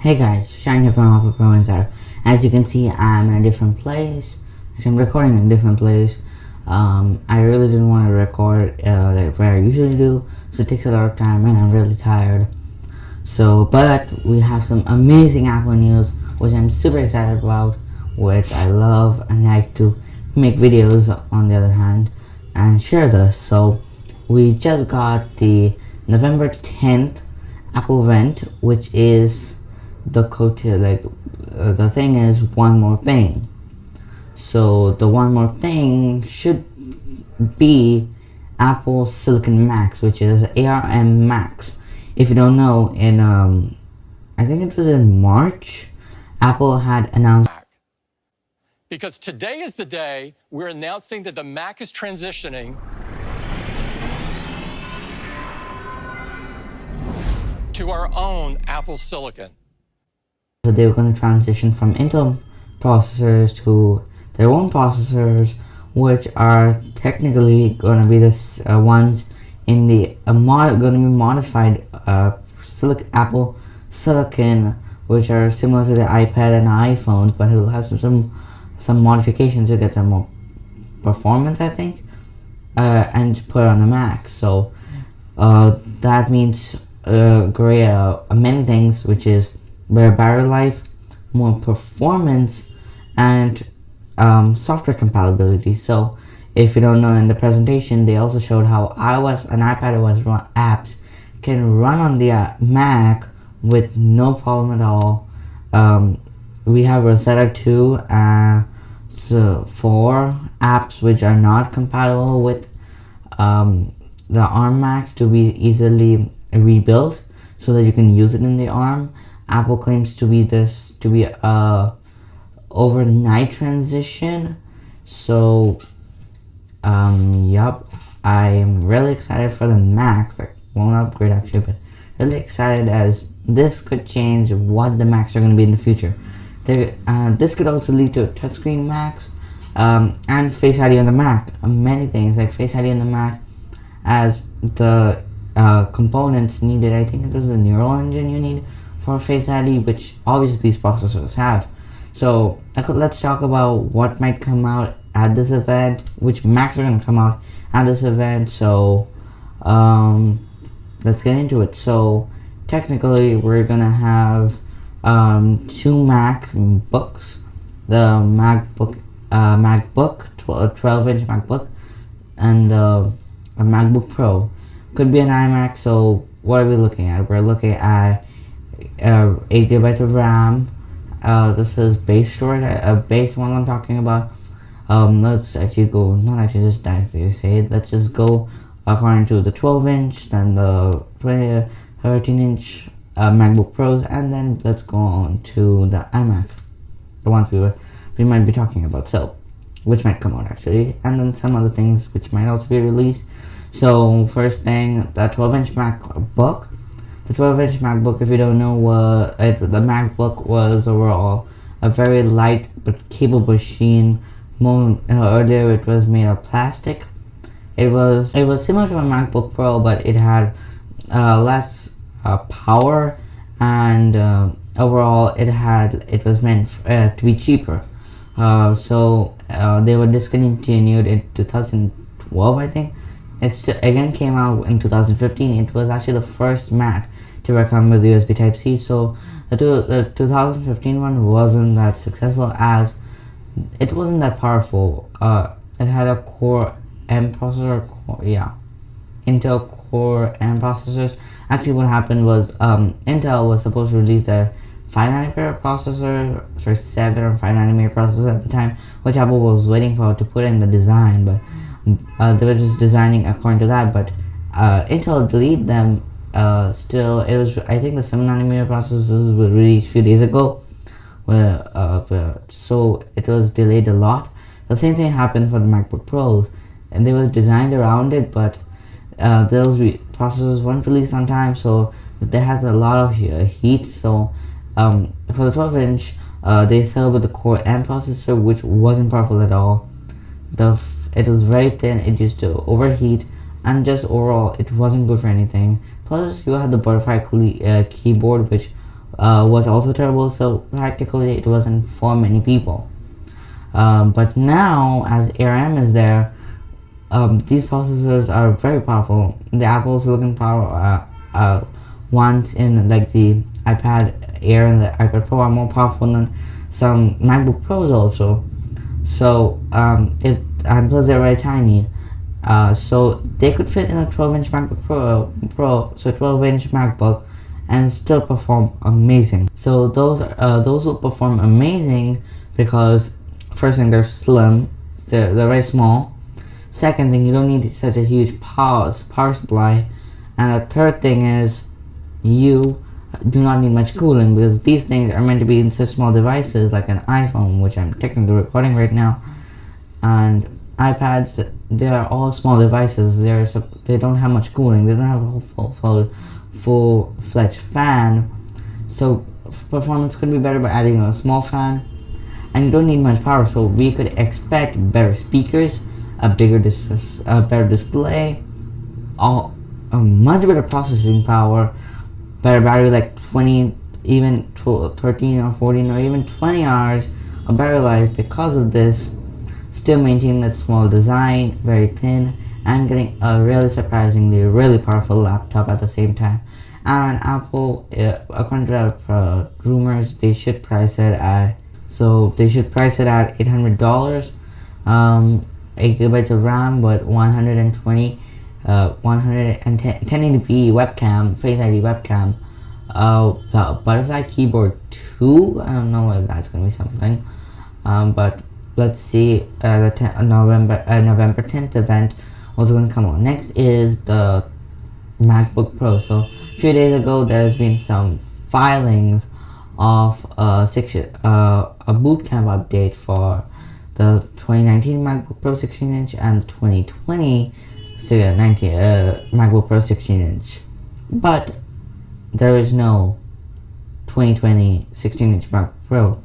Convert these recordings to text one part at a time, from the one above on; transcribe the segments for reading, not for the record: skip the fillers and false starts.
Hey guys, Shine here from Apple Pro Insider. As you can see, I'm in a different place. Actually, I'm recording in a different place. I really didn't want to record like where I usually do, so it takes a lot of time and I'm really tired. But we have some amazing Apple news, which I'm super excited about, which I love and like to make videos on the other hand and share this. So, we just got the November 10th Apple event, which is the the thing is one more thing. So the one more thing should be Apple Silicon Max, which is ARM Max. If you don't know, in I think it was in March, Apple had announced. Because today is the day we're announcing that the Mac is transitioning to our own Apple Silicon. So they were going to transition from Intel processors to their own processors, which are technically going to be the ones in the going to be modified Apple Silicon, which are similar to the iPad and iPhones, but it will have some modifications to get some more performance, I think, and put on the Mac. So that means many things, which is better battery life, more performance, and software compatibility. So if you don't know, in the presentation they also showed how iOS and iPadOS apps can run on the Mac with no problem at all. We have Rosetta 2 for apps which are not compatible with the ARM Macs to be easily rebuilt so that you can use it in the ARM. Apple claims to be a overnight transition. So yup, I am really excited for the Macs. I won't upgrade actually, but really excited as this could change what the Macs are going to be in the future. This could also lead to touchscreen Macs and Face ID on the Mac. Many things like Face ID on the Mac, as the components needed. I think it was the neural engine you need for Face ID, which obviously these processors have. So let's talk about what might come out at this event, which Macs are going to come out at this event. So let's get into it. So technically we're going to have two MacBooks, the MacBook 12-inch MacBook, and a MacBook Pro. Could be an iMac. So what are we looking at? We're looking at 8GB of RAM. This is base storage, base one I'm talking about. Let's actually go, not actually just directly say it, let's just go according to the 12-inch, then the 13-inch MacBook Pros, and then let's go on to the iMac, the ones we might be talking about, so which might come out actually, and then some other things which might also be released. So first thing, the 12-inch MacBook. The 12-inch MacBook, if you don't know, the MacBook was overall a very light but capable machine. Earlier it was made of plastic. It was similar to a MacBook Pro, but it had less power, and overall it was meant to be cheaper. So they were discontinued in 2012, I think. It again came out in 2015. It was actually the first Mac to recommend with USB Type-C. So the 2015 one wasn't that successful, as it wasn't that powerful. It had a Core M processor. Intel Core M processors. Actually, what happened was Intel was supposed to release their 5nm processor, 7 or 5nm processor at the time, which Apple was waiting for to put in the design, but they were just designing according to that. But Intel delayed them. Still, it was, I think the 7nm processor was released a few days ago, so it was delayed a lot. The same thing happened for the MacBook Pros, and they were designed around it, but those processors weren't released on time, so they had a lot of heat. So for the 12-inch, they settled with the Core M processor, which wasn't powerful at all. It was very thin. It used to overheat, and just overall it wasn't good for anything. Plus, you had the butterfly keyboard, which was also terrible, so practically it wasn't for many people. But now, as ARM is there, these processors are very powerful. The Apple Silicon power ones in like the iPad Air and the iPad Pro are more powerful than some MacBook Pros also. So and plus they're very tiny. So they could fit in a 12-inch MacBook Pro, so 12-inch MacBook, and still perform amazing. So those will perform amazing because first thing, they're slim, they're very small. Second thing, you don't need such a huge power supply, and the third thing is you do not need much cooling because these things are meant to be in such small devices like an iPhone, which I'm technically recording right now, and iPads. They are all small devices. They don't have much cooling. They don't have a full-fledged fan, so performance could be better by adding a small fan, and you don't need much power. So we could expect better speakers, a better display, a much better processing power, better battery, like 20, even 13 or 14 or even 20 hours, a better life because of this. Still maintaining that small design, very thin, and getting a really surprisingly really powerful laptop at the same time. And Apple, according to the rumors, they should price it at $800. 8 gigabytes of RAM with 11080p webcam, Face ID webcam, butterfly keyboard 2. I don't know if that's gonna be something, but let's see. The November 10th event also gonna come on. Next is the MacBook Pro. So a few days ago, there's been some filings of a bootcamp update for the 2019 MacBook Pro 16-inch and the 2020 MacBook Pro 16-inch. But there is no 2020 16-inch MacBook Pro.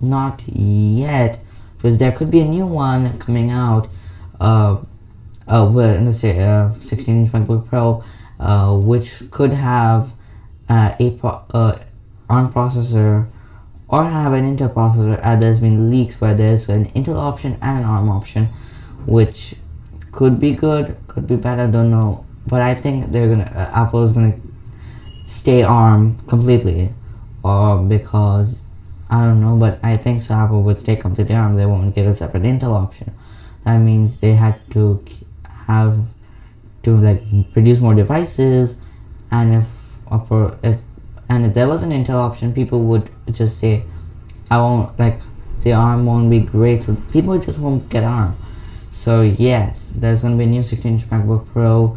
Not yet, because there could be a new one coming out in the 16-inch MacBook Pro, which could have ARM processor or have an Intel processor. There's been leaks where there's an Intel option and an ARM option, which could be good, could be bad, I don't know. But I think Apple is gonna stay ARM completely, or because I don't know, but I think so. Apple would stay completely ARM. They won't give a separate Intel option. That means they had to produce more devices, and if there was an Intel option, people would just say, the ARM won't be great, so people just won't get ARM. So yes, there's going to be a new 16-inch MacBook Pro.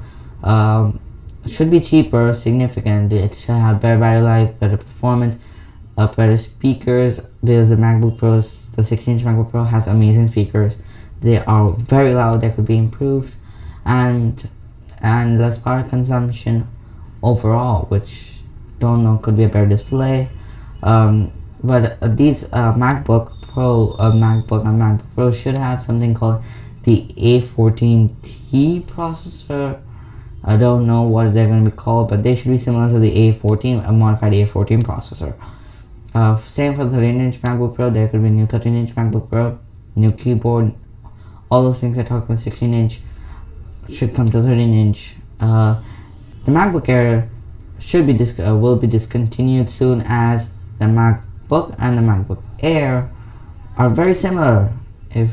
Should be cheaper significantly. It should have better battery life, better performance, better speakers, because the 16-inch MacBook Pro has amazing speakers. They are very loud. They could be improved, and less power consumption overall, which don't know, could be a better display. But these MacBook Pro and MacBook Pro should have something called the A14T processor. I don't know what they're going to be called, but they should be similar to the A14, a modified A14 processor. Same for the 13-inch MacBook Pro. There could be a new 13-inch MacBook Pro, new keyboard. All those things I talked about 16-inch should come to 13-inch. The MacBook Air will be discontinued soon, as the MacBook and the MacBook Air are very similar. If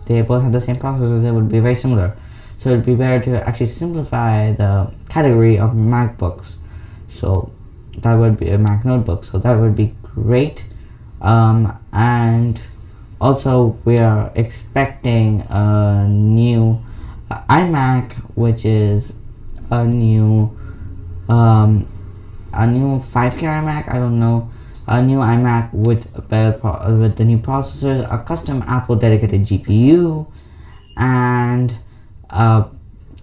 they both have the same processors, they would be very similar. So it'd be better to actually simplify the category of MacBooks. So that would be a Mac notebook. So that would be great. And also we are expecting a new iMac, which is a new 5K iMac. I don't know, a new iMac with the new processors, a custom Apple dedicated GPU, and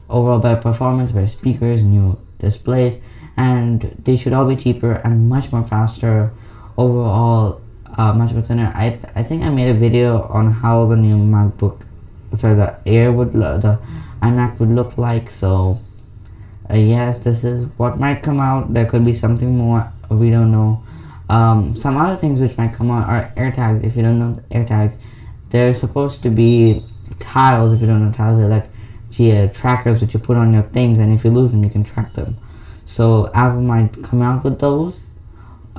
overall better performance, better speakers, new displays, and they should all be cheaper and much more faster. Overall, much more thinner. I think I made a video on how the new the iMac would look like. So yes, this is what might come out. There could be something more, we don't know. Some other things which might come out are AirTags. If you don't know AirTags, they're supposed to be tiles. If you don't know tiles, they're like trackers which you put on your things, and if you lose them, you can track them. So Apple might come out with those.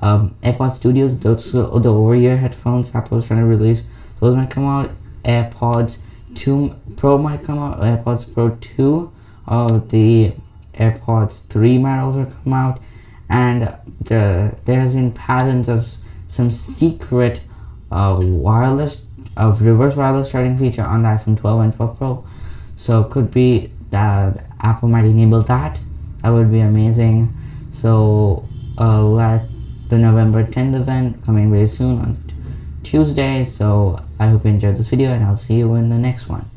AirPods Studios, those the over-ear headphones Apple's trying to release, those might come out. AirPods 2 Pro might come out. AirPods Pro 2, the AirPods 3 might also come out. And there has been patterns of some secret reverse wireless charging feature on the iPhone 12 and 12 Pro. So it could be that Apple might enable that. That would be amazing. So let the November 10th event coming very soon on Tuesday. So I hope you enjoyed this video, and I'll see you in the next one.